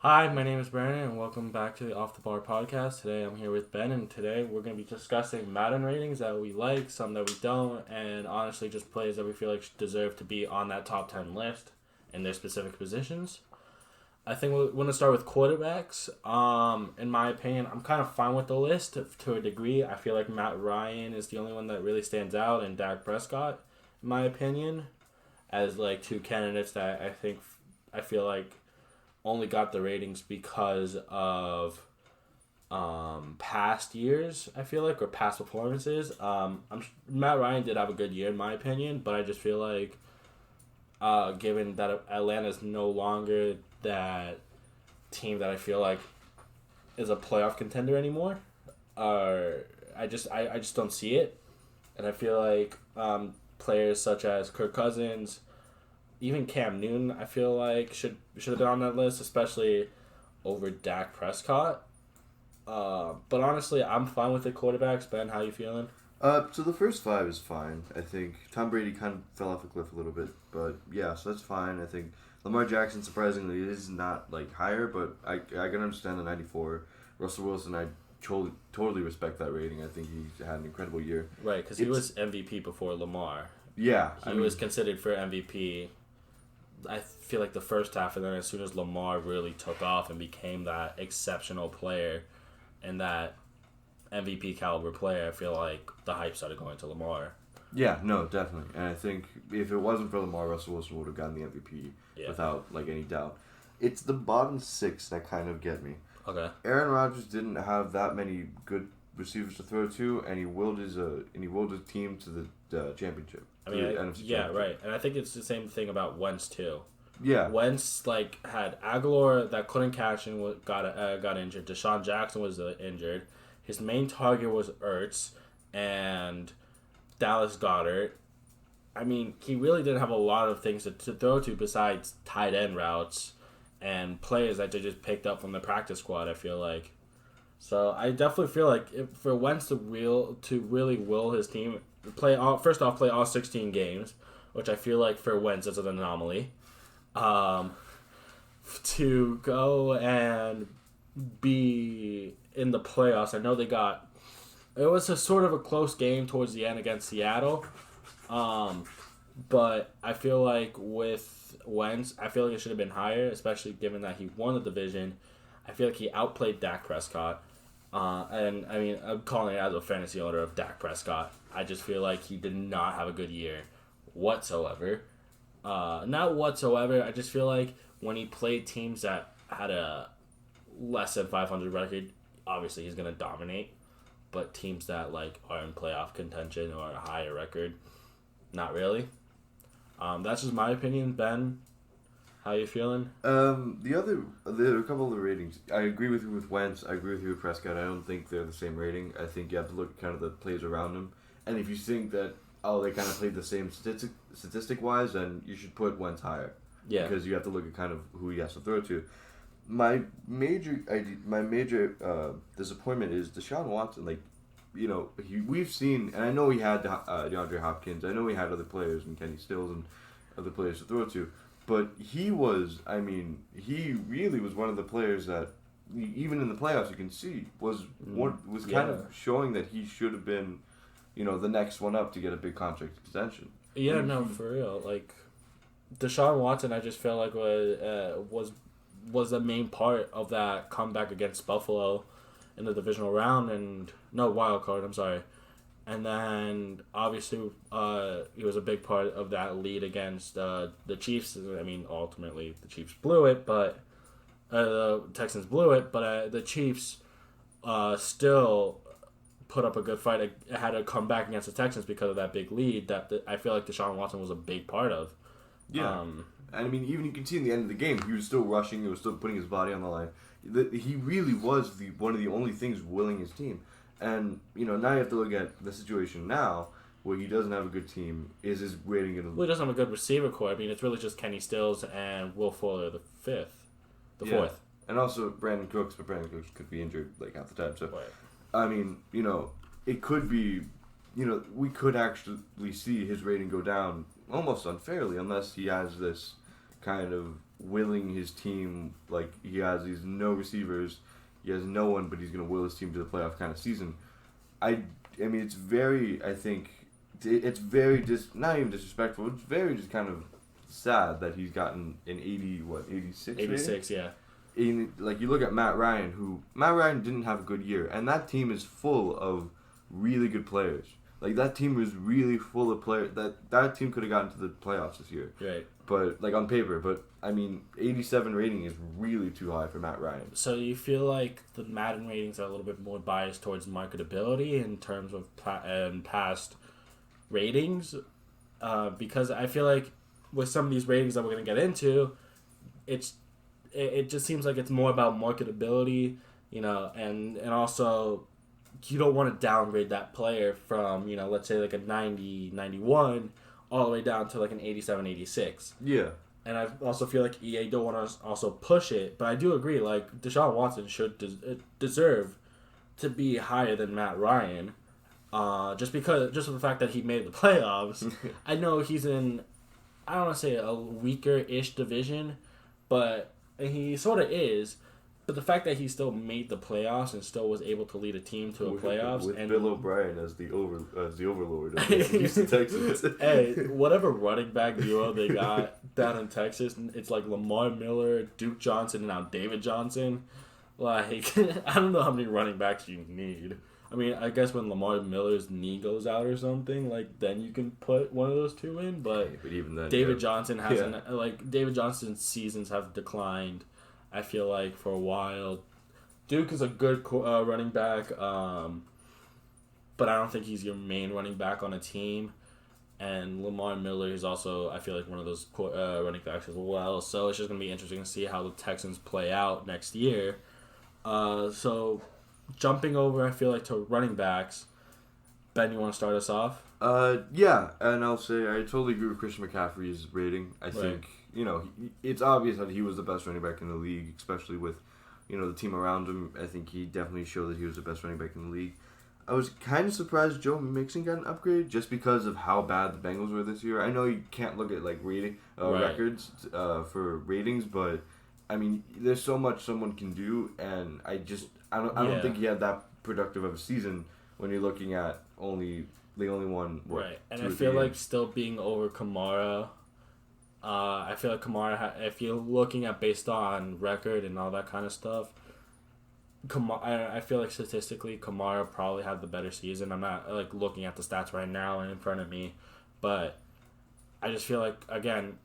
Hi, my name is Brandon, and welcome back to the Off the Bar podcast. Today I'm here with Ben, and today we're going to be discussing Madden ratings that we like, some that we don't, and honestly just players that we feel like deserve to be on that top 10 list in their specific positions. I think we're going to start with quarterbacks. In my opinion, I'm kind of fine with the list to a degree. I feel like Matt Ryan is the only one that really stands out, and Dak Prescott, in my opinion, as like two candidates that I feel like only got the ratings because of past years, I feel like, or past performances. Matt Ryan did have a good year, in my opinion, but I just feel like given that Atlanta's no longer that team that I feel like is a playoff contender anymore, I just don't see it. And I feel like players such as Kirk Cousins, even Cam Newton, I feel like should have been on that list, especially over Dak Prescott. But honestly, I'm fine with the quarterbacks. Ben, how you feeling? So the first five is fine. I think Tom Brady kind of fell off a cliff a little bit, but yeah, so that's fine. I think Lamar Jackson, surprisingly, is not like higher, but I can understand the 94. Russell Wilson, I totally respect that rating. I think he had an incredible year. Right, because he was MVP before Lamar. Yeah, he was considered for MVP. I feel like the first half, and then as soon as Lamar really took off and became that exceptional player and that MVP caliber player, I feel like the hype started going to Lamar. Yeah, no, definitely. And I think if it wasn't for Lamar, Russell Wilson would have gotten the MVP without like any doubt. It's the bottom six that kind of get me. Okay. Aaron Rodgers didn't have that many good receivers to throw to, and he willed his team to the championship. I mean, right. And I think it's the same thing about Wentz too. Yeah. Wentz had Aguilar that couldn't catch and got injured. Deshaun Jackson was injured. His main target was Ertz and Dallas Goedert. I mean, he really didn't have a lot of things to throw to besides tight end routes and plays that they just picked up from the practice squad, I feel like. So I definitely feel like for Wentz to really will his team play all 16 games, which I feel like for Wentz is an anomaly. To go and be in the playoffs, I know it was a sort of a close game towards the end against Seattle, but I feel like with Wentz, I feel like it should have been higher, especially given that he won the division. I feel like he outplayed Dak Prescott. And I mean, I'm calling it as a fantasy owner of Dak Prescott. I just feel like he did not have a good year whatsoever. Not whatsoever. I just feel like when he played teams that had a less than 500 record, obviously he's gonna dominate. But teams that are in playoff contention or a higher record, not really. That's just my opinion. Ben, how you feeling? There are a couple of the ratings. I agree with you with Wentz. I agree with you with Prescott. I don't think they're the same rating. I think you have to look at kind of the plays around them. And if you think that, they kind of played the same statistic-wise, then you should put Wentz higher. Yeah. Because you have to look at kind of who he has to throw to. My major disappointment is Deshaun Watson. We've seen, and I know he had DeAndre Hopkins. I know he had other players and Kenny Stills and other players to throw to. But he really was one of the players that, even in the playoffs, you can see was kind of showing that he should have been, the next one up to get a big contract extension. Yeah, no, for real. Deshaun Watson, I just felt like was the main part of that comeback against Buffalo in the divisional round wild card. I'm sorry. And then, obviously, he was a big part of that lead against the Chiefs. I mean, ultimately, the Chiefs blew it, but the Texans blew it. But the Chiefs still put up a good fight. It had to come back against the Texans because of that big lead that I feel like Deshaun Watson was a big part of. Yeah. I mean, even you can see in the end of the game, he was still rushing. He was still putting his body on the line. He really was one of the only things willing his team. And, now you have to look at the situation now where he doesn't have a good team. Is his rating going to... Well, he doesn't have a good receiver core. I mean, it's really just Kenny Stills and Will Fuller, the fourth. And also Brandon Cooks, but Brandon Cooks could be injured half the time. So, right. I mean, it could be... we could actually see his rating go down almost unfairly unless he has this kind of willing his team, like he has these no receivers, he has no one, but he's going to will his team to the playoff kind of season. I mean, it's very, I think, it's very not even disrespectful. It's very just kind of sad that he's gotten an 86? 86, rating? yeah. Like, you look at Matt Ryan didn't have a good year, and that team is full of really good players. Like, that team was really full of players. That team could have gotten to the playoffs this year. Right. But, like, on paper. But, I mean, 87 rating is really too high for Matt Ryan. So you feel like the Madden ratings are a little bit more biased towards marketability in terms of past ratings? Because I feel like with some of these ratings that we're going to get into, it just seems like it's more about marketability, and also you don't want to downgrade that player from, let's say like a 90, 91 all the way down to like an 87, 86. Yeah. And I also feel like EA don't want to also push it, but I do agree, like, Deshaun Watson should deserve to be higher than Matt Ryan, just for the fact that he made the playoffs. I know he's in, I don't want to say a weaker-ish division, but he sort of is. But the fact that he still made the playoffs and still was able to lead a team to a playoffs, with and Bill O'Brien as the overlord of Houston Texans. Hey, whatever running back duo they got down in Texas, it's like Lamar Miller, Duke Johnson, and now David Johnson. Like, I don't know how many running backs you need. I mean, I guess when Lamar Miller's knee goes out or something, like, then you can put one of those two in. But even then, David Johnson hasn't. Like, David Johnson's seasons have declined, I feel like, for a while. Duke is a good running back, but I don't think he's your main running back on a team. And Lamar Miller is also, I feel like, one of those running backs as well. So it's just going to be interesting to see how the Texans play out next year. So jumping over, I feel like, to running backs. Ben, you want to start us off? Yeah, and I'll say I totally agree with Christian McCaffrey's rating. I think, it's obvious that he was the best running back in the league, especially with, the team around him. I think he definitely showed that he was the best running back in the league. I was kind of surprised Joe Mixon got an upgrade just because of how bad the Bengals were this year. I know you can't look at, like, records for ratings, but, I mean, there's so much someone can do, and I don't think he had that productive of a season when you're looking at they only won, right. And I feel like still being over Kamara, I feel like Kamara, if you're looking at based on record and all that kind of stuff, I feel like statistically Kamara probably had the better season. I'm not, like, looking at the stats right now in front of me, but I just feel like, again,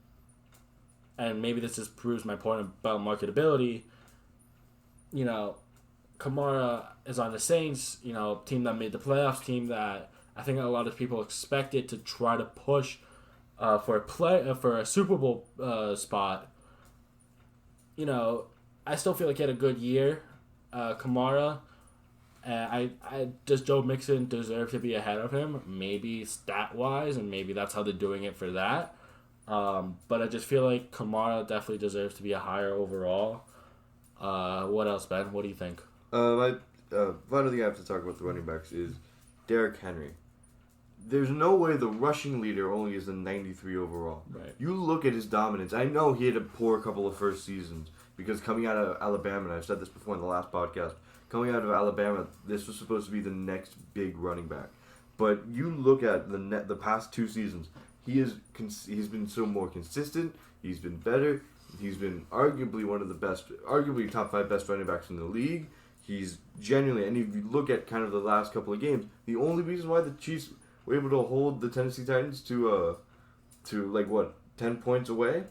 and maybe this just proves my point about marketability, Kamara is on the Saints, team that made the playoffs, team that I think a lot of people expected to try to push for a Super Bowl spot. I still feel like he had a good year, Kamara. Does Joe Mixon deserve to be ahead of him? Maybe stat wise, and maybe that's how they're doing it for that. But I just feel like Kamara definitely deserves to be a higher overall. What else, Ben? What do you think? Final thing I have to talk about the running backs is Derrick Henry. There's no way the rushing leader only is a 93 overall. Right. You look at his dominance. I know he had a poor couple of first seasons because coming out of Alabama, and I've said this before in the last podcast, coming out of Alabama, this was supposed to be the next big running back. But you look at the past 2 seasons, he's been so more consistent. He's been better. He's been arguably one of the best, arguably top 5 best running backs in the league. He's genuinely, and if you look at kind of the last couple of games, the only reason why the Chiefs were able to hold the Tennessee Titans to 10 points away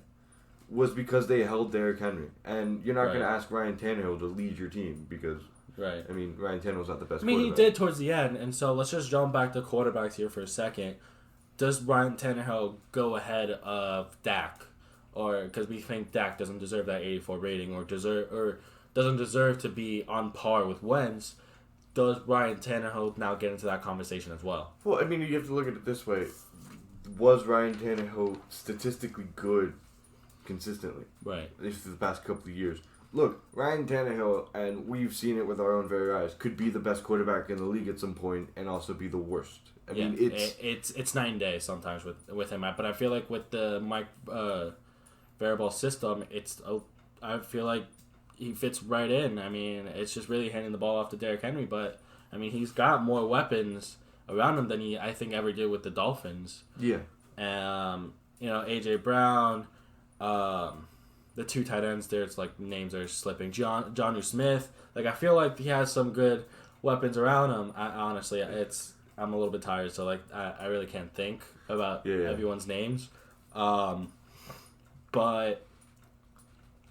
was because they held Derrick Henry. And you're not going to ask Ryan Tannehill to lead your team because, right. I mean, Ryan Tannehill's not the best quarterback. He did towards the end, and so let's just jump back to quarterbacks here for a second. Does Ryan Tannehill go ahead of Dak? Or because we think Dak doesn't deserve that 84 rating or doesn't deserve to be on par with Wentz, does Ryan Tannehill now get into that conversation as well? Well, I mean, you have to look at it this way. Was Ryan Tannehill statistically good consistently? Right. At least for the past couple of years. Look, Ryan Tannehill, and we've seen it with our own very eyes, could be the best quarterback in the league at some point and also be the worst. I mean, it's night and day sometimes with him. But I feel like with the variable system, I feel like he fits right in. I mean, it's just really handing the ball off to Derrick Henry, but I mean, he's got more weapons around him than he, I think, ever did with the Dolphins. Yeah. AJ Brown, the two tight ends there, it's like names are slipping. Jonnu Smith. Like, I feel like he has some good weapons around him. Honestly, I'm a little bit tired, so like I really can't think about everyone's names. But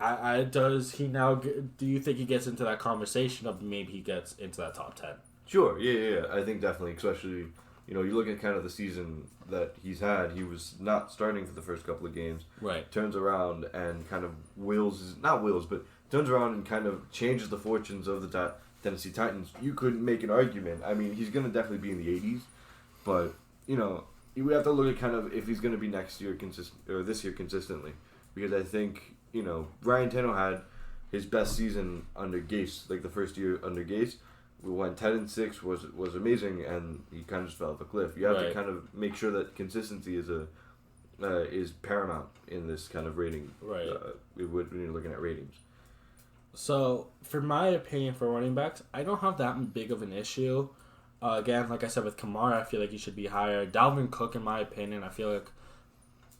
do you think he gets into that conversation of maybe he gets into that top 10? Sure, yeah. I think definitely, especially, you look at kind of the season that he's had. He was not starting for the first couple of games. Right. Turns around and kind of turns around and kind of changes the fortunes of the Tennessee Titans. You could make an argument. I mean, he's going to definitely be in the 80s, but, we have to look at kind of if he's going to be this year consistently. Because I think, Ryan Tannehill had his best season under Gase, like the first year under Gase. We went 10-6 was amazing, and he kind of just fell off a cliff. You have to kind of make sure that consistency is paramount in this kind of rating. Right. When you're looking at ratings. So, for my opinion for running backs, I don't have that big of an issue. Again, like I said with Kamara, I feel like he should be higher. Dalvin Cook, in my opinion, I feel like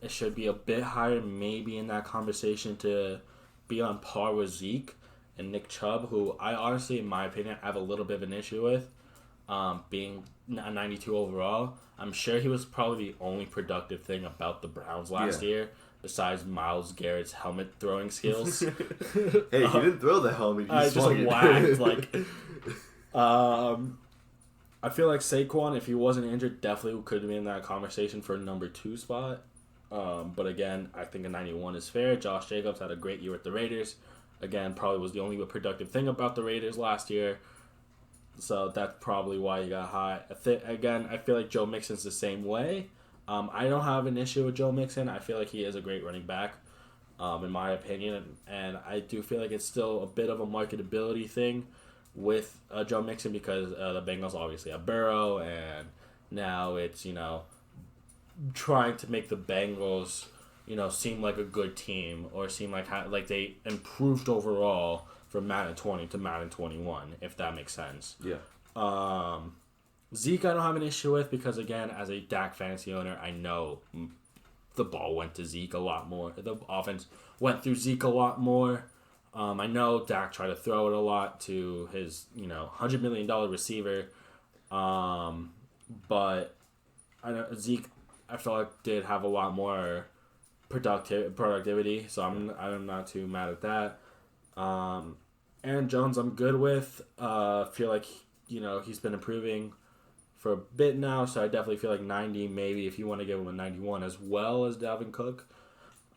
it should be a bit higher, maybe in that conversation to be on par with Zeke and Nick Chubb, who I honestly, in my opinion, have a little bit of an issue with, being a 92 overall. I'm sure he was probably the only productive thing about the Browns last year, besides Myles Garrett's helmet throwing skills. Hey, he didn't throw the helmet. I just whacked. I feel like Saquon, if he wasn't injured, definitely could have been in that conversation for a number 2 spot. But again, I think a 91 is fair. Josh Jacobs had a great year with the Raiders. Again, probably was the only productive thing about the Raiders last year. So that's probably why he got high. I feel like Joe Mixon's the same way. I don't have an issue with Joe Mixon. I feel like he is a great running back, in my opinion. And I do feel like it's still a bit of a marketability thing with Joe Mixon because the Bengals obviously have Burrow, and now it's, trying to make the Bengals, seem like a good team or seem like they improved overall from Madden 20 to Madden 21, if that makes sense. Yeah. Zeke, I don't have an issue with because, again, as a Dak fantasy owner, I know the ball went to Zeke a lot more. The offense went through Zeke a lot more. I know Dak tried to throw it a lot to his, $100 million receiver. But I know Zeke, I feel like did have a lot more productivity, so I'm not too mad at that. Aaron Jones, I'm good with. Feel like he's been improving for a bit now, so I definitely feel like 90 maybe if you want to give him a 91 as well as Dalvin Cook.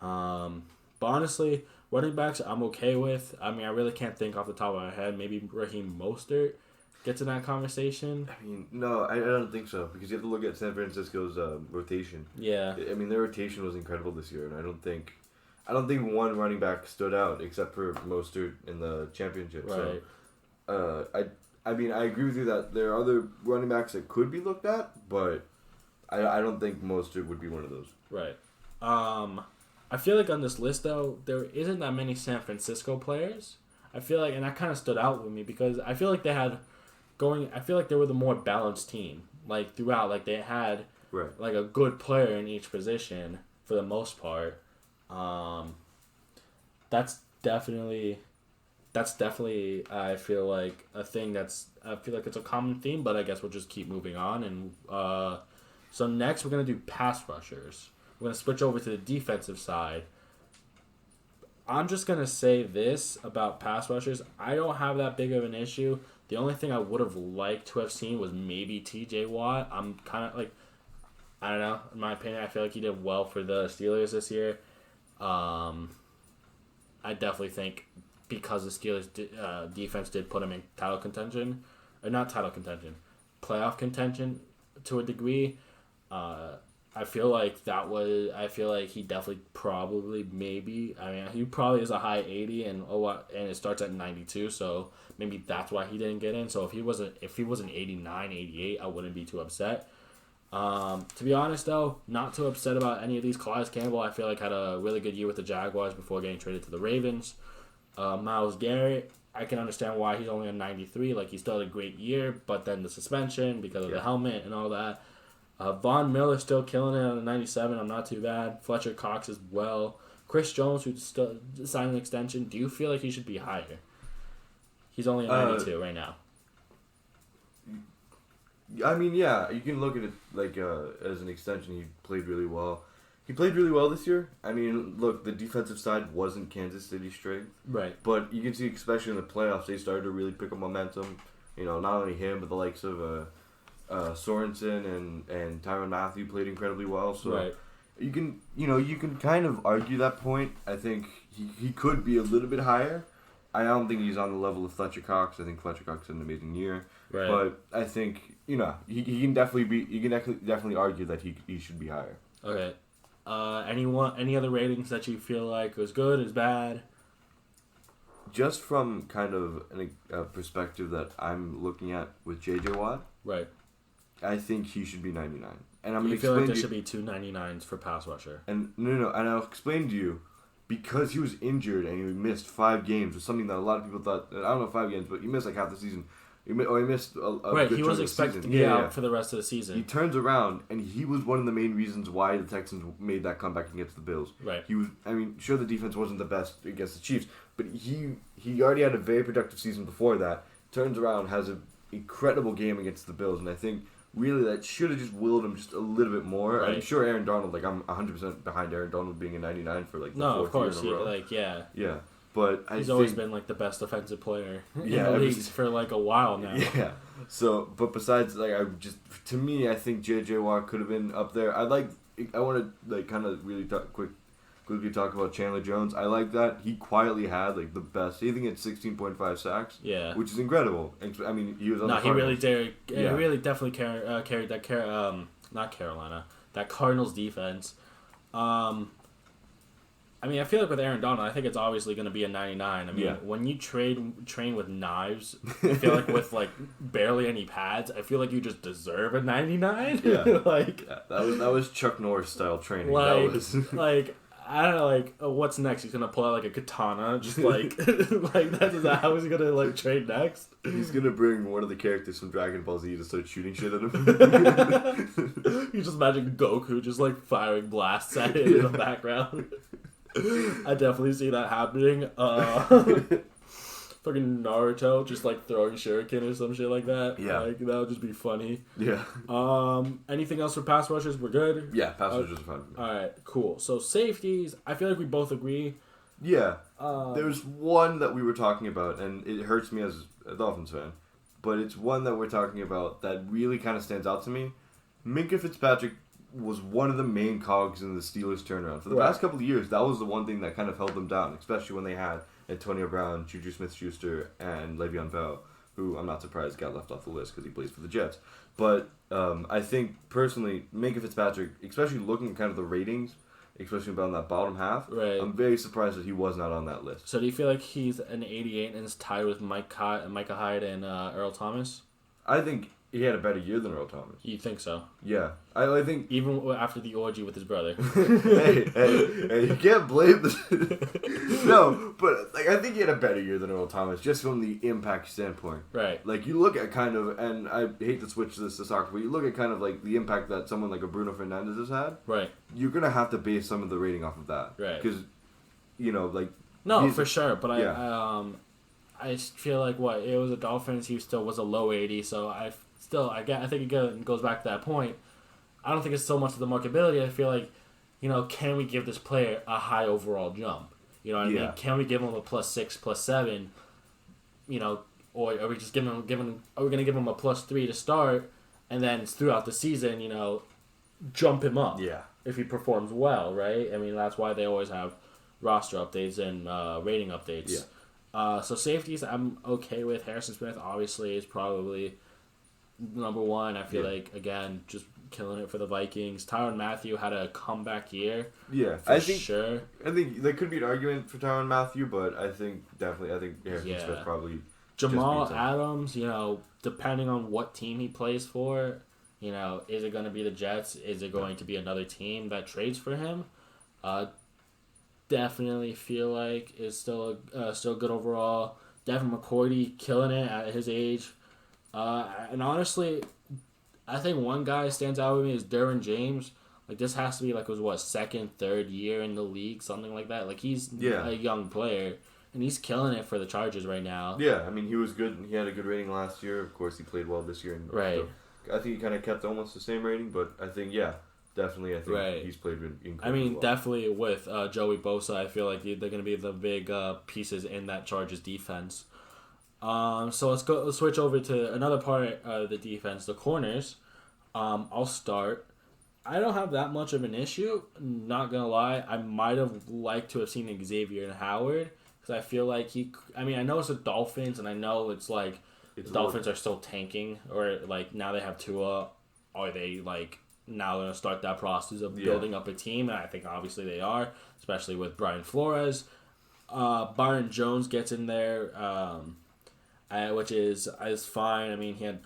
But honestly, running backs I'm okay with. I mean, I really can't think off the top of my head. Maybe Raheem Mostert gets in that conversation. I mean, no, I don't think so because you have to look at San Francisco's rotation. Yeah. I mean, their rotation was incredible this year, and I don't think one running back stood out except for Mostert in the championship. Right. So, I mean, I agree with you that there are other running backs that could be looked at, but I don't think Mostert would be one of those. Right. I feel like on this list, though, there isn't that many San Francisco players. I feel like, and that kind of stood out with me because I feel like they were the more balanced team. Like, throughout, like, they had, like, a good player in each position for the most part. That's definitely, I feel like, a thing I feel like it's a common theme, but I guess we'll just keep moving on. And so next we're going to do pass rushers. We're going to switch over to the defensive side. I'm just going to say this about pass rushers. I don't have that big of an issue. The only thing I would have liked to have seen was maybe TJ Watt. I'm kind of like, I don't know. In my opinion, I feel like he did well for the Steelers this year. I definitely think because the Steelers defense did put him in title contention, or not title contention, playoff contention to a degree. I feel like he definitely probably maybe. I mean, he probably is a high 80 and it starts at 92, so maybe that's why he didn't get in. So if he was an 89, 88, I wouldn't be too upset. To be honest, though, not too upset about any of these. Calais Campbell, I feel like, had a really good year with the Jaguars before getting traded to the Ravens. Myles Garrett, I can understand why he's only on 93. Like, he still had a great year, but then the suspension because of the helmet and all that. Von Miller still killing it on a 97. I'm not too bad. Fletcher Cox as well. Chris Jones, who's still signed an extension. Do you feel like he should be higher? He's only at 92 right now. I mean, yeah, you can look at it like as an extension. He played really well. He played really well this year. I mean, look, the defensive side wasn't Kansas City's strength. Right. But you can see, especially in the playoffs, they started to really pick up momentum. You know, not only him, but the likes of Sorensen and Tyrann Mathieu played incredibly well. So you can kind of argue that point. I think he could be a little bit higher. I don't think he's on the level of Fletcher Cox. I think Fletcher Cox had an amazing year. Right. But I think, he can definitely argue that he should be higher. Okay. Any other ratings that you feel like was good, is bad? Just from kind of a perspective that I'm looking at with J.J. Watt, right? I think he should be 99. And I'm you gonna feel like there you, should be 2 99s for pass rusher. And no, and I'll explain to you, because he was injured and he missed 5 games, was something that a lot of people thought. I don't know 5 games, but he missed like half the season. He missed a right. Good he was expected to be out for the rest of the season. He turns around and he was one of the main reasons why the Texans made that comeback against the Bills. Right. He was. I mean, sure, the defense wasn't the best against the Chiefs, but he already had a very productive season before that. Turns around, has an incredible game against the Bills, and I think really that should have just willed him just a little bit more. Right. I'm sure Aaron Donald, like I'm 100% behind Aaron Donald being a 99 for like the 4th year in a row. Yeah. But he's always been like the best offensive player in the league for like a while now. Yeah. So, but besides, like, to me, I think J.J. Watt could have been up there. I want to like kind of really quickly talk about Chandler Jones. I like that he quietly had like the best. I think it's 16.5 sacks. Yeah. Which is incredible. I mean, he was on the Cardinals. He really definitely carried that not Carolina, that Cardinals defense. I mean, I feel like with Aaron Donald, I think it's obviously going to be a 99. I mean, when you train with knives, I feel like with like barely any pads, I feel like you just deserve a 99. Yeah. That was Chuck Norris style training. Like I don't know, like what's next? He's gonna pull out like a katana, just like like that's how he's gonna like train next. He's gonna bring one of the characters from Dragon Ball Z to start shooting shit at him. You just imagine Goku just like firing blasts at him in the background. I definitely see that happening. Fucking Naruto just like throwing shuriken or some shit like that. Yeah, like that would just be funny. Yeah. Anything else for pass rushers? We're good. Yeah, pass rushers are fine. All right, cool. So safeties, I feel like we both agree. Yeah. There's one that we were talking about, and it hurts me as a Dolphins fan, but it's one that we're talking about that really kind of stands out to me. Minkah Fitzpatrick was one of the main cogs in the Steelers' turnaround. For the past couple of years, that was the one thing that kind of held them down, especially when they had Antonio Brown, Juju Smith-Schuster, and Le'Veon Bell, who I'm not surprised got left off the list because he plays for the Jets. But I think, personally, Minkah Fitzpatrick, especially looking at kind of the ratings, especially about that bottom half, I'm very surprised that he was not on that list. So do you feel like he's an 88 and is tied with Micah Hyde and Earl Thomas? I think he had a better year than Earl Thomas. You think so? Yeah. I think... Even after the orgy with his brother. hey, you can't blame this. No, but like I think he had a better year than Earl Thomas, just from the impact standpoint. Right. Like, you look at kind of, and I hate to switch this to soccer, but you look at kind of like the impact that someone like a Bruno Fernandes has had. Right. You're going to have to base some of the rating off of that. Right. Because, like... No, for sure, but I feel like, it was a Dolphins, he still was a low 80, so I think it goes back to that point. I don't think it's so much of the marketability. I feel like, can we give this player a high overall jump? You know what I mean? Can we give him a +6, +7? Or are we just are we going to give him a +3 to start, and then throughout the season, jump him up? Yeah. If he performs well, right? I mean, that's why they always have roster updates and rating updates. Yeah. So safeties, I'm okay with. Harrison Smith, obviously, is probably number one. I feel like, again, just killing it for the Vikings. Tyrann Mathieu had a comeback year. Yeah, I think there could be an argument for Tyrann Mathieu, but I think Harrison Smith probably. Jamal Adams, depending on what team he plays for, You know, is it going to be the Jets? Is it going to be another team that trades for him? Definitely feel like is still good overall. Devin McCourty killing it at his age. And honestly, I think one guy stands out with me is Darren James. Like, this has to be, like, his, second, third year in the league, something like that. Like, he's a young player, and he's killing it for the Chargers right now. Yeah, I mean, he was good. He had a good rating last year. Of course, he played well this year. And right. So I think he kind of kept almost the same rating, but I think, definitely, I think he's played incredibly I mean, well. definitely with Joey Bosa, I feel like they're going to be the big pieces in that Chargers defense. So let's switch over to another part of the defense, the corners. I'll start. I don't have that much of an issue. Not gonna lie, I might have liked to have seen Xavier and Howard because I feel like I know it's the Dolphins, and I know it's like the Dolphins are still tanking, or like now they have Tua. Are they like now gonna start that process of building up a team? And I think obviously they are, especially with Brian Flores. Byron Jones gets in there, which is fine. I mean, he had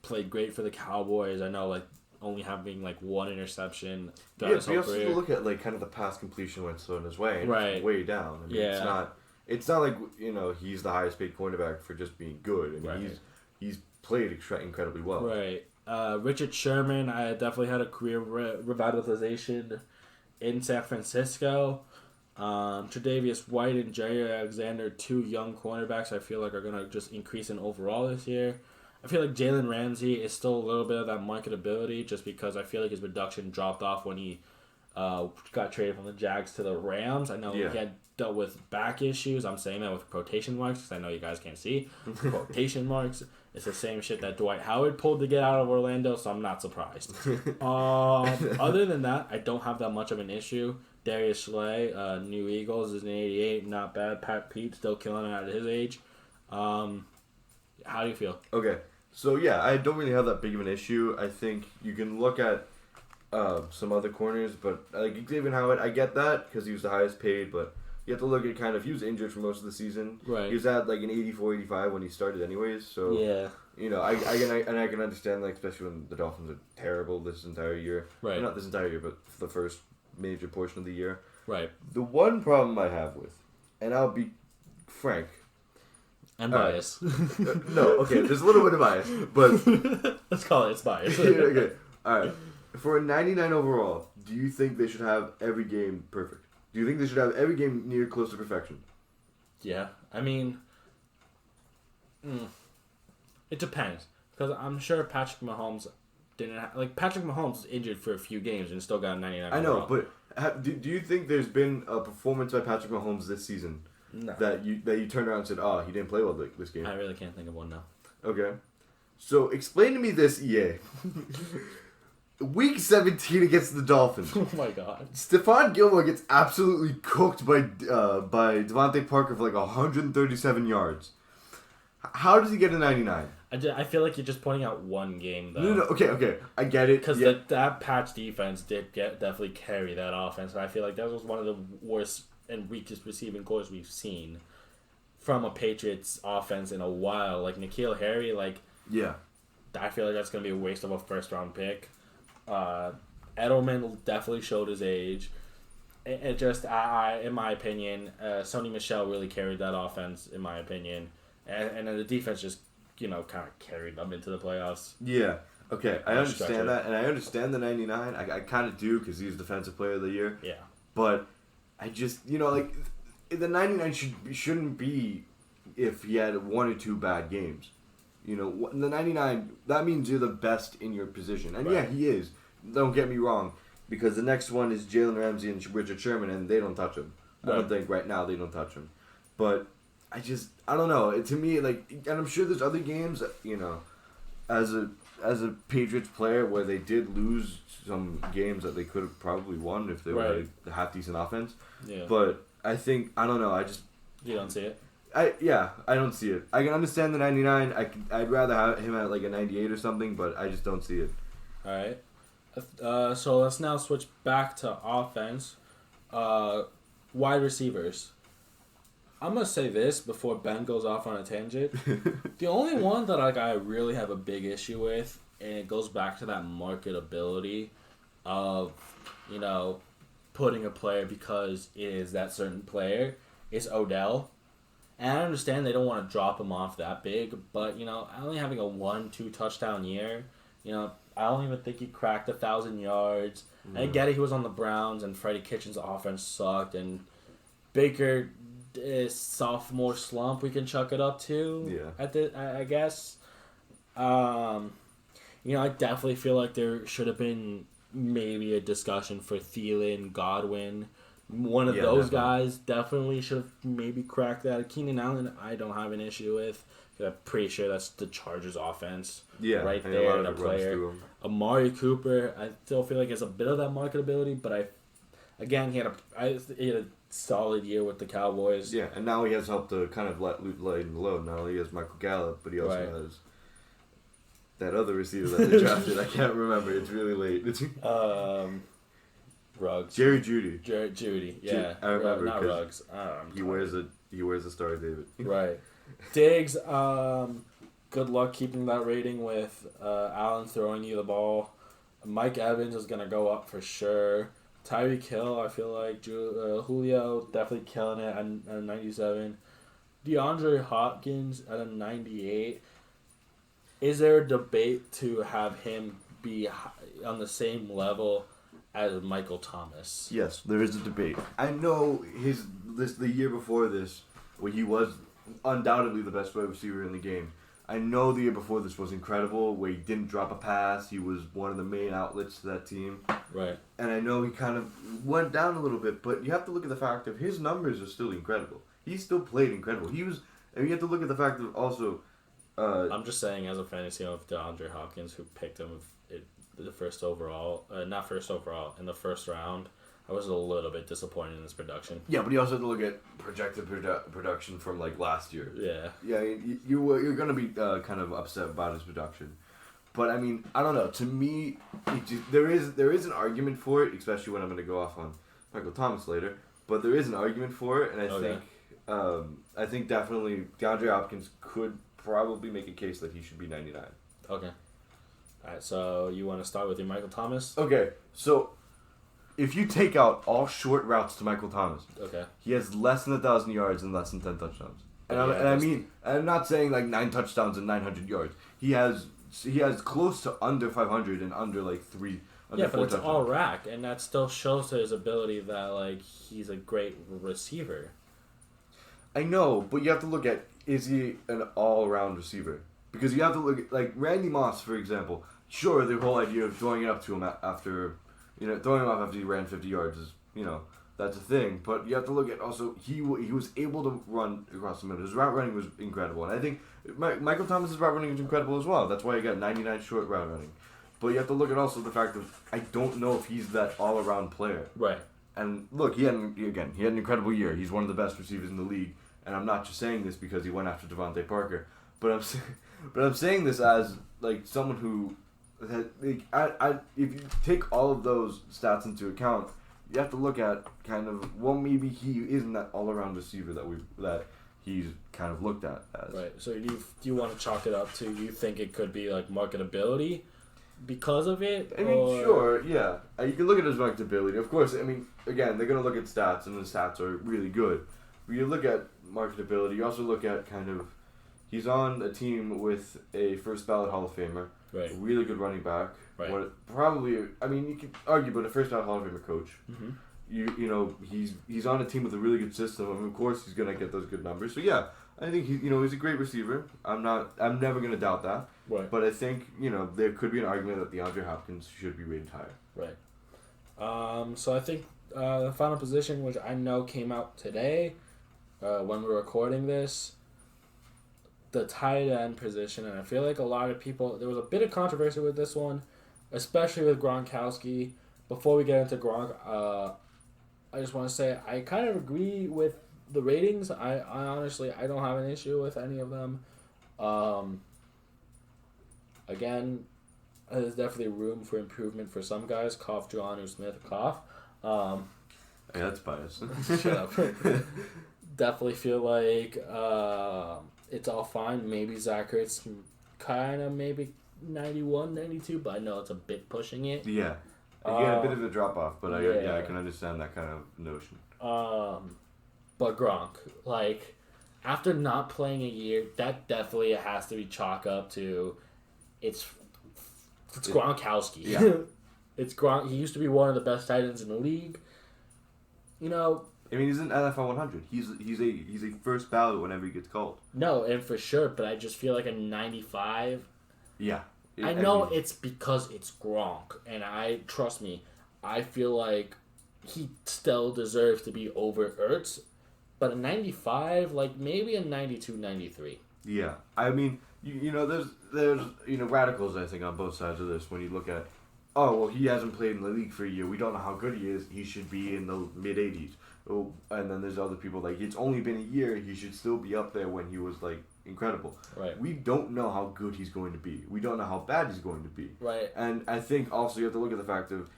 played great for the Cowboys. I know, like, only having like one interception. But you also have to look at like kind of the pass completion when it's thrown his way. And it's way down. I mean, it's not like, you know, he's the highest paid cornerback for just being good. I mean, he's played incredibly well. Right. Richard Sherman, I definitely had a career revitalization in San Francisco. Tre'Davious White and Jair Alexander, two young cornerbacks I feel like are going to just increase in overall this year. I feel like Jaylen Ramsey is still a little bit of that marketability just because I feel like his production dropped off when he got traded from the Jags to the Rams. I know he had dealt with back issues. I'm saying that with quotation marks because I know you guys can't see. Quotation marks. It's the same shit that Dwight Howard pulled to get out of Orlando, so I'm not surprised. Other than that, I don't have that much of an issue. Darius Slay, New Eagles, is an 88. Not bad. Pat Pete still killing it at his age. How do you feel? Okay. So, I don't really have that big of an issue. I think you can look at some other corners, but like Xavier Howard, I get that because he was the highest paid, but you have to look at kind of, he was injured for most of the season. Right. He was at like an 84, 85 when he started anyways, so, you know, I can understand, like, especially when the Dolphins are terrible this entire year. Right. Not this entire year, but for the first major portion of the year. Right. The one problem I have with, and I'll be frank, and bias. No, okay, there's a little bit of bias, but let's call it's bias. Okay, all right. For a 99 overall, do you think they should have every game perfect? Do you think they should have every game near close to perfection? Yeah, I mean, it depends because I'm sure Patrick Mahomes Patrick Mahomes was injured for a few games and still got a 99 I know, overall. but do you think there's been a performance by Patrick Mahomes this season that you turned around and said, he didn't play well this game? I really can't think of one now. Okay. So explain to me this, EA. Week 17 against the Dolphins. Oh my God. Stephon Gilmore gets absolutely cooked by Devontae Parker for like 137 yards. How does he get a 99? I feel like you're just pointing out one game, though. No, okay. I get it. Because that patch defense did definitely carry that offense, and I feel like that was one of the worst and weakest receiving cores we've seen from a Patriots offense in a while. Like, N'Keal Harry, I feel like that's going to be a waste of a first-round pick. Edelman definitely showed his age. It just, in my opinion, Sony Michel really carried that offense, in my opinion. And then the defense just, kind of carried them into the playoffs. Yeah. Okay, I understand that, and I understand the 99. I kind of do because he's Defensive Player of the Year. Yeah. But I just, the 99 shouldn't be if he had one or two bad games. The 99, that means you're the best in your position. And he is. Don't get me wrong. Because the next one is Jaylen Ramsey and Richard Sherman, and they don't touch him. Right. I don't think right now they don't touch him. But I don't know. To me, and I'm sure there's other games, as a Patriots player where they did lose some games that they could have probably won if they were a half-decent offense. Yeah. But I think, I don't know, You don't see it? I don't see it. I can understand the 99. I'd rather have him at like a 98 or something, but I just don't see it. All right. So let's now switch back to offense. Wide receivers. I'm gonna say this before Ben goes off on a tangent. The only one that I really have a big issue with and it goes back to that marketability of, putting a player because it is that certain player. It's Odell. And I understand they don't want to drop him off that big, but, only having a 1-2 touchdown year, I don't even think he cracked 1,000 yards. Mm. I get it, he was on the Browns, and Freddie Kitchens' offense sucked, and Baker, sophomore slump, we can chuck it up to. Yeah. I guess. I definitely feel like there should have been maybe a discussion for Thielen, Godwin. One of those guys definitely should have maybe cracked that. Keenan Allen, I don't have an issue with. I'm pretty sure that's the Chargers offense. Yeah, right there, the player. Amari Cooper, I still feel like it's a bit of that marketability, but he had a solid year with the Cowboys. Yeah, and now he has helped to kind of lighten the load. Not only he has Michael Gallup, but he also has that other receiver that they drafted. I can't remember. It's really late. Ruggs. Jerry Jeudy. Yeah. I remember. Not Ruggs. He wears a Star of David. Right. Diggs, good luck keeping that rating with Allen throwing you the ball. Mike Evans is going to go up for sure. Tyreek Hill, I feel like Julio definitely killing it at a 97. DeAndre Hopkins at a 98. Is there a debate to have him be on the same level as Michael Thomas? Yes, there is a debate. I know the year before this, where he was undoubtedly the best wide receiver in the game. I know the year before this was incredible, where he didn't drop a pass. He was one of the main outlets to that team. Right. And I know he kind of went down a little bit, but you have to look at the fact that his numbers are still incredible. He still played incredible. And you have to look at the fact that also... I'm just saying, as a fantasy of DeAndre Hopkins, who picked him the first overall, not first overall, in the first round, I was a little bit disappointed in his production. Yeah, but you also have to look at projected production from last year. Yeah. Yeah, you're gonna be kind of upset about his production, but I mean, I don't know. To me, there is an argument for it, especially when I'm gonna go off on Michael Thomas later. But there is an argument for it, and I think definitely DeAndre Hopkins could probably make a case that he should be 99. Okay. All right. So you want to start with your Michael Thomas? Okay. So. If you take out all short routes to Michael Thomas, he has less than 1,000 yards and less than 10 touchdowns. And I mean, I'm not saying 9 touchdowns and 900 yards. He has close to under 500 and under 3. Under 4 but it's touchdowns. all rack, and that still shows his ability that he's a great receiver. I know, but you have to look at, is he an all-around receiver? Because you have to look at Randy Moss, for example. Sure, the whole idea of throwing it up to him after. Throwing him off after he ran 50 yards is, that's a thing. But you have to look at also, he was able to run across the middle. His route running was incredible. And I think Michael Thomas' route running is incredible as well. That's why he got 99 short route running. But you have to look at also the fact that I don't know if he's that all-around player. Right. And look, he had an incredible year. He's one of the best receivers in the league. And I'm not just saying this because he went after Devontae Parker. But I'm saying this as, someone who... if you take all of those stats into account, you have to look at maybe he isn't that all-around receiver that he's kind of looked at as. Right. So do you want to chalk it up to, you think it could be marketability because of it? I mean, sure, yeah. You can look at his marketability. Of course, I mean, again, they're going to look at stats, and the stats are really good. But you look at marketability, you also look at he's on a team with a first ballot Hall of Famer. Right. A really good running back. Right. You can argue, but a first ballot Hall of Famer coach. Mm-hmm. He's on a team with a really good system. I mean, of course, he's gonna get those good numbers. So yeah, I think he's a great receiver. I'm never gonna doubt that. Right. But I think there could be an argument that DeAndre Hopkins should be rated higher. Right. So I think the final position, which I know came out today, when we're recording this. The tight end position, and I feel like a lot of people, there was a bit of controversy with this one, especially with Gronkowski. Before we get into Gronk, I just want to say I kind of agree with the ratings. I honestly, I don't have an issue with any of them. Again, there's definitely room for improvement for some guys. Cough, John Smith, cough. Yeah, that's biased. Shut up. Definitely feel like it's all fine. Maybe Zach Ertz kind of maybe 91, 92, but I know it's a bit pushing it. Yeah. A bit of a drop off, but I can understand that kind of notion. But Gronk, like, after not playing a year, that definitely has to be chalk up to it's Gronkowski. Yeah. It's Gronk. He used to be one of the best tight ends in the league. You know. I mean, he's an NFL 100. He's a first ballot whenever he gets called. No, and for sure, but I just feel like a 95. Yeah. I know it's because it's Gronk, and trust me, I feel like he still deserves to be over Ertz, but a 95, like maybe a 92, 93. Yeah. I mean, there's radicals, I think, on both sides of this when you look at, oh, well, he hasn't played in the league for a year. We don't know how good he is. He should be in the mid-80s. Oh, and then there's other people, like, it's only been a year. He should still be up there when he was, like, incredible. Right. We don't know how good he's going to be. We don't know how bad he's going to be. Right. And I think also you have to look at the fact of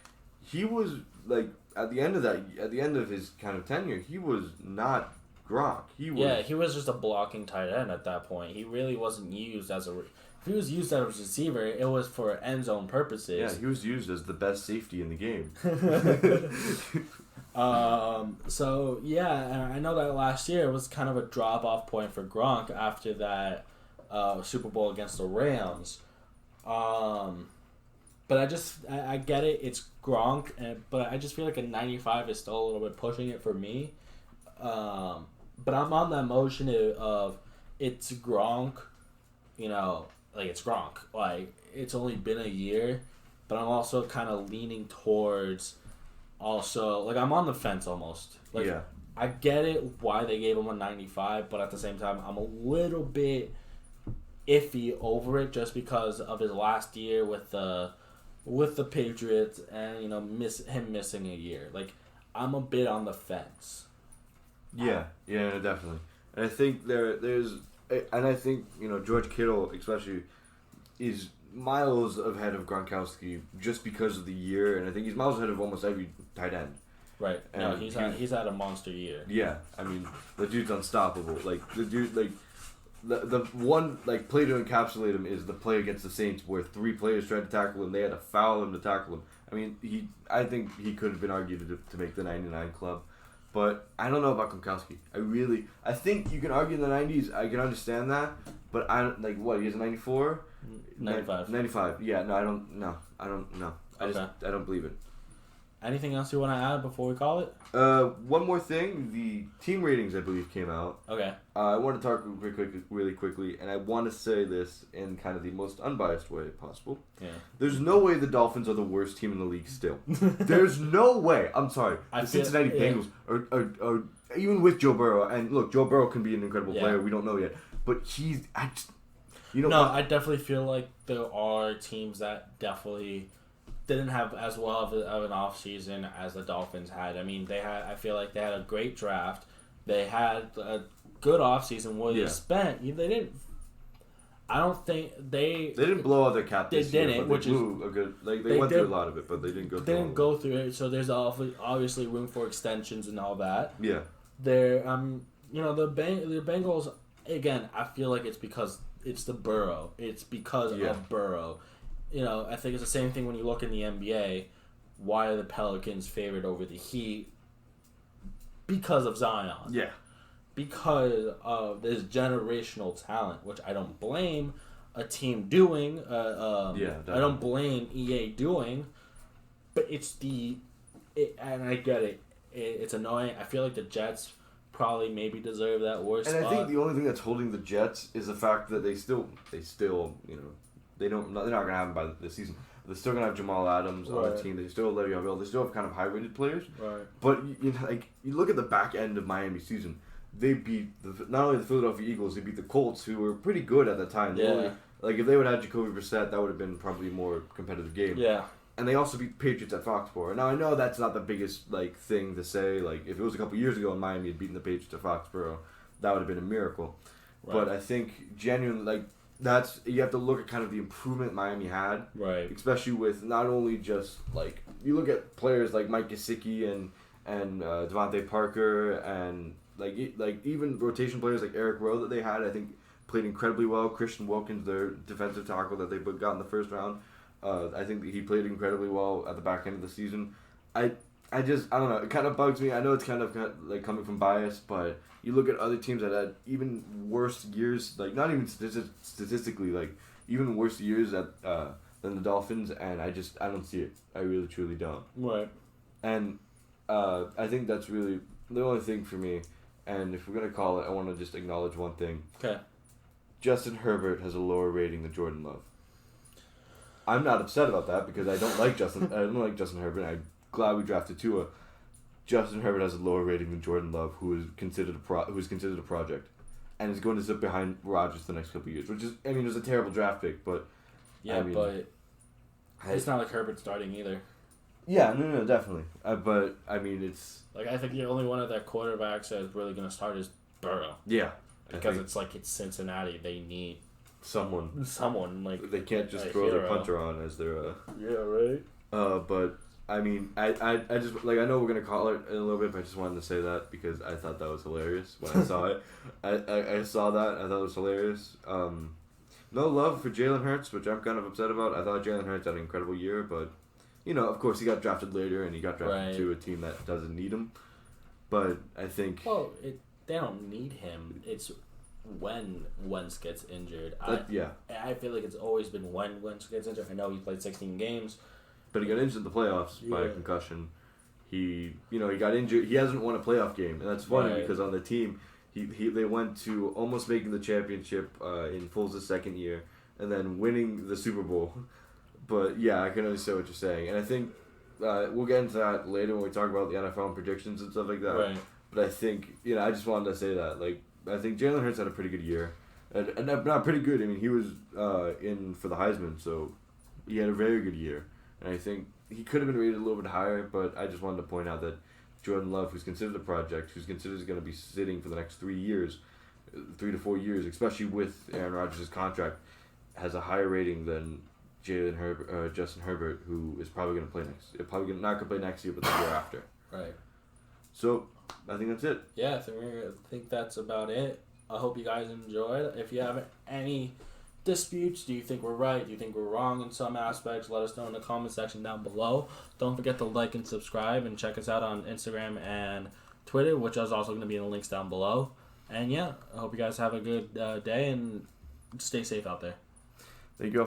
he was, like, at the end of his kind of tenure, he was not Gronk. He was just a blocking tight end at that point. He really wasn't used as a... If he was used as a receiver, it was for end zone purposes. Yeah, he was used as the best safety in the game. So, yeah, I know that last year was kind of a drop-off point for Gronk after that Super Bowl against the Rams. But I get it. It's Gronk, but I just feel like a 95 is still a little bit pushing it for me. But I'm on that motion of it's Gronk, like it's Gronk. Like, it's only been a year, but I'm also kind of leaning towards also, like, I'm on the fence almost. Like, yeah. I get it why they gave him a 95, but at the same time, I'm a little bit iffy over it just because of his last year with the Patriots and, him missing a year. Like, I'm a bit on the fence. Yeah, definitely. And I think I think, George Kittle especially is miles ahead of Gronkowski just because of the year, and I think he's miles ahead of almost every tight end. Right. And no, he's had a monster year. Yeah, I mean, the dude's unstoppable. Like, the dude, like, the one, like, play to encapsulate him is the play against the Saints where 3 players tried to tackle him. They had to foul him to tackle him. I mean, I think he could have been argued to make the 99 club. But I don't know about Gronkowski. I think you can argue in the 90s. I can understand that. But I don't, like, what, he has a 94? 95. 95. Yeah, no, I don't know. Okay. I don't believe it. Anything else you want to add before we call it? One more thing. The team ratings, I believe, came out. Okay. I want to talk really quickly, and I want to say this in kind of the most unbiased way possible. Yeah. There's no way the Dolphins are the worst team in the league still. There's no way. I'm sorry. The Cincinnati Bengals are even with Joe Burrow, and look, Joe Burrow can be an incredible player. We don't know yet, but I definitely feel like there are teams that definitely didn't have as well of an offseason as the Dolphins had. I mean, I feel like they had a great draft. They had a good offseason where they spent. They didn't. I don't think they didn't blow out their cap this year. They went through a lot of it, but they didn't go through. They didn't go through it, so there's obviously room for extensions and all that. Yeah. The Bengals, again, I feel like it's because it's the Burrow. It's because of Burrow. I think it's the same thing when you look in the NBA. Why are the Pelicans favored over the Heat? Because of Zion. Yeah. Because of this generational talent, which I don't blame a team doing. I don't blame EA doing. But and I get it. It's annoying. I feel like the Jets probably maybe deserve that worst spot. I think the only thing that's holding the Jets is the fact that they still they're not gonna have him by the season. They're still gonna have Jamal Adams on the team. They still have Le'Veon Bell. They still have kind of high-rated players. Right. But you look at the back end of Miami's season. They beat not only the Philadelphia Eagles, they beat the Colts, who were pretty good at the time. If they would have had Jacoby Brissett, that would have been probably a more competitive game. Yeah. And they also beat the Patriots at Foxborough. Now I know that's not the biggest thing to say. Like, if it was a couple years ago and Miami had beaten the Patriots at Foxborough, that would have been a miracle. Right. But I think genuinely, you have to look at kind of the improvement Miami had. Right. Especially with not only just you look at players like Mike Gesicki and Devontae Parker and even rotation players like Eric Rowe that they had. I think played incredibly well. Christian Wilkins, their defensive tackle that they got in the first round, I think that he played incredibly well at the back end of the season. I don't know. It kind of bugs me. I know it's kind of like coming from bias, but you look at other teams that had even worse years, like not even statistically, like even worse years than the Dolphins, and I don't see it. I really truly don't. Right. And I think that's really the only thing for me. And if we're gonna call it, I want to just acknowledge one thing. Okay. Justin Herbert has a lower rating than Jordan Love. I'm not upset about that because I don't like Justin. I don't like Justin Herbert. I'm glad we drafted Tua. Justin Herbert has a lower rating than Jordan Love, who is considered a project, and is going to sit behind Rodgers the next couple of years. Which is, I mean, it was a terrible draft pick, but yeah, but it's not like Herbert's starting either. Yeah, no, definitely. But I mean, it's like I think the only one of their quarterbacks that is really going to start is Burrow. Yeah, because it's Cincinnati. They need someone like they can't just throw their punter on as their. Yeah, right. But I mean, I just like I know we're gonna call it in a little bit, but I just wanted to say that because I thought that was hilarious when I saw it. I saw that. I thought it was hilarious. No love for Jalen Hurts, which I'm kind of upset about. I thought Jalen Hurts had an incredible year, but you know, of course, he got drafted later, and he got drafted to a team that doesn't need him. But I think they don't need him. It's when Wentz gets injured. I feel like it's always been when Wentz gets injured. I know he played 16 games. But he got injured in the playoffs by a concussion. He got injured. He hasn't won a playoff game, and that's funny because on the team, they went to almost making the championship in Foles' second year, and then winning the Super Bowl. But yeah, I can understand what you're saying, and I think we'll get into that later when we talk about the NFL and predictions and stuff like that. Right. But I think I just wanted to say that I think Jalen Hurts had a pretty good year, and not pretty good. I mean, he was in for the Heisman, so he had a very good year. And I think he could have been rated a little bit higher, but I just wanted to point out that Jordan Love, who's considered a project, who's considered going to be sitting for the next 3 to 4 years, especially with Aaron Rodgers' contract, has a higher rating than Justin Herbert, who is probably going to play not going to play next year, but the year after. Right. So I think that's it. Yeah, I think that's about it. I hope you guys enjoyed. If you have any disputes, do you think we're right? Do you think we're wrong in some aspects? Let us know in the comment section down below. Don't forget to like and subscribe, and check us out on Instagram and Twitter, which is also going to be in the links down below. And yeah, I hope you guys have a good day and stay safe out there. Thank you all.